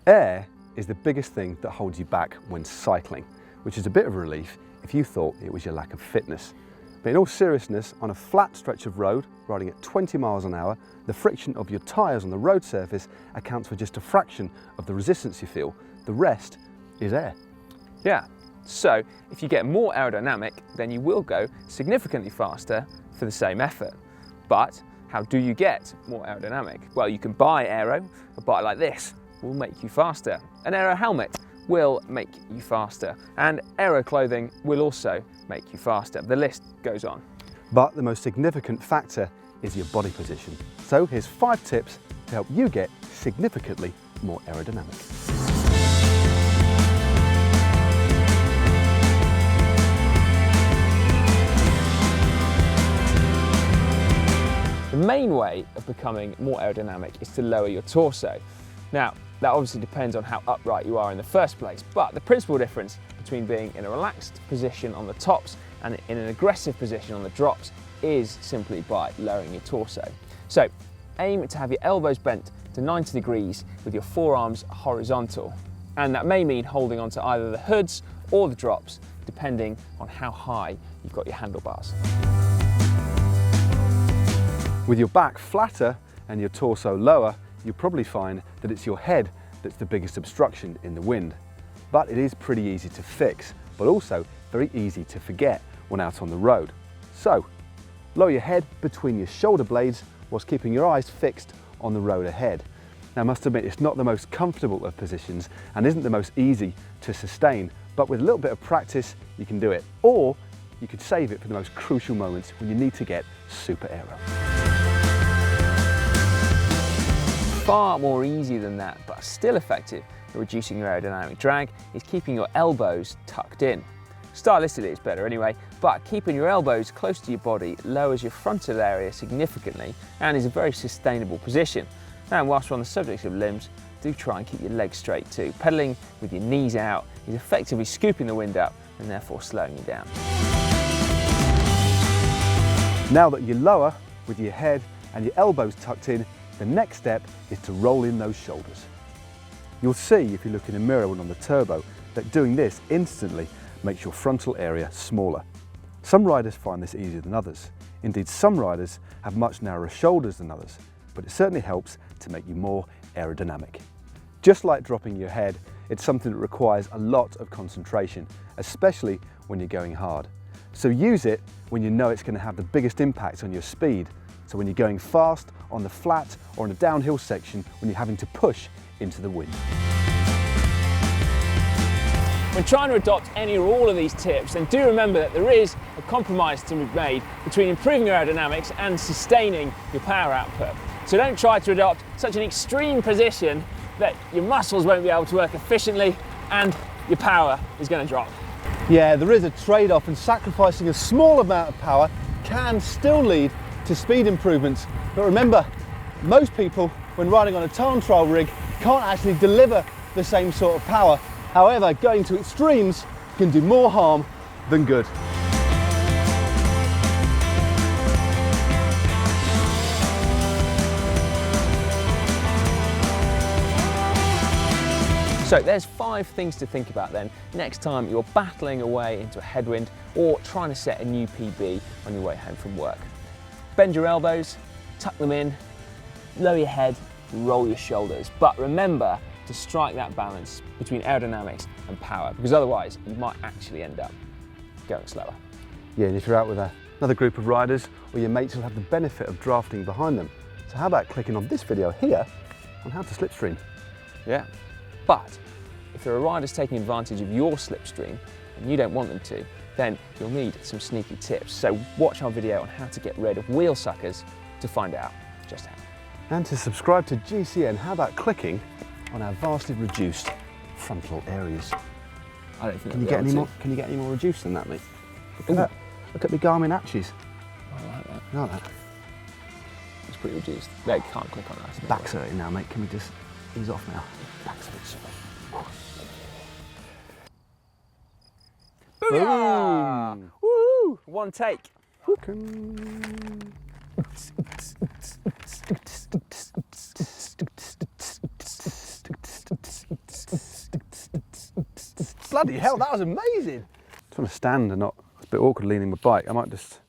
Air is the biggest thing that holds you back when cycling, which is a bit of a relief if you thought it was your lack of fitness. But in all seriousness, on a flat stretch of road, riding at 20 miles an hour, the friction of your tyres on the road surface accounts for just a fraction of the resistance you feel. The rest is air. Yeah, so if you get more aerodynamic, then you will go significantly faster for the same effort. But how do you get more aerodynamic? Well, you can buy Aero. A bike like this will make you faster. An Aero helmet will make you faster, and Aero clothing will also make you faster. The list goes on. But the most significant factor is your body position. So here's 5 tips to help you get significantly more aerodynamic. The main way of becoming more aerodynamic is to lower your torso. Now, that obviously depends on how upright you are in the first place, but the principal difference between being in a relaxed position on the tops and in an aggressive position on the drops is simply by lowering your torso. So aim to have your elbows bent to 90 degrees with your forearms horizontal. And that may mean holding onto either the hoods or the drops, depending on how high you've got your handlebars. With your back flatter and your torso lower, you'll probably find that it's your head that's the biggest obstruction in the wind. But it is pretty easy to fix, but also very easy to forget when out on the road. So, lower your head between your shoulder blades whilst keeping your eyes fixed on the road ahead. Now, I must admit, it's not the most comfortable of positions and isn't the most easy to sustain, but with a little bit of practice, you can do it. Or you could save it for the most crucial moments when you need to get super aero. Far more easy than that, but still effective at reducing your aerodynamic drag, is keeping your elbows tucked in. Stylistically it's better anyway, but keeping your elbows close to your body lowers your frontal area significantly and is a very sustainable position. And whilst we're on the subject of limbs, do try and keep your legs straight too. Pedaling with your knees out is effectively scooping the wind up and therefore slowing you down. Now that you're lower with your head and your elbows tucked in, the next step is to roll in those shoulders. You'll see if you look in the mirror when on the turbo that doing this instantly makes your frontal area smaller. Some riders find this easier than others. Indeed, some riders have much narrower shoulders than others, but it certainly helps to make you more aerodynamic. Just like dropping your head, it's something that requires a lot of concentration, especially when you're going hard. So use it when you know it's going to have the biggest impact on your speed. So when you're going fast, on the flat or in a downhill section, when you're having to push into the wind. When trying to adopt any or all of these tips, then do remember that there is a compromise to be made between improving your aerodynamics and sustaining your power output. So don't try to adopt such an extreme position that your muscles won't be able to work efficiently and your power is going to drop. Yeah, there is a trade-off, and sacrificing a small amount of power can still lead to speed improvements. But remember, most people, when riding on a time trial rig, can't actually deliver the same sort of power. However, going to extremes can do more harm than good. So there's 5 things to think about then next time you're battling away into a headwind or trying to set a new PB on your way home from work. Bend your elbows, tuck them in, lower your head, roll your shoulders. But remember to strike that balance between aerodynamics and power, because otherwise you might actually end up going slower. Yeah, and if you're out with another group of riders, or your mates will have the benefit of drafting behind them. So how about clicking on this video here on how to slipstream? Yeah, but if there are riders taking advantage of your slipstream and you don't want them to, then you'll need some sneaky tips. So watch our video on how to get rid of wheel suckers to find out just how. And to subscribe to GCN, how about clicking on our vastly reduced frontal areas? I don't think Can you get any more reduced than that, mate? Look at that. Look at the Garmin Atches. I like that. You like that? It's pretty reduced. No, you can't click on that. Back's hurting now, mate. Can we just ease off now? Back's hurting. Boom! Woo! One take. Bloody hell, that was amazing. Just want to stand and not, it's a bit awkward leaning my bike. I might just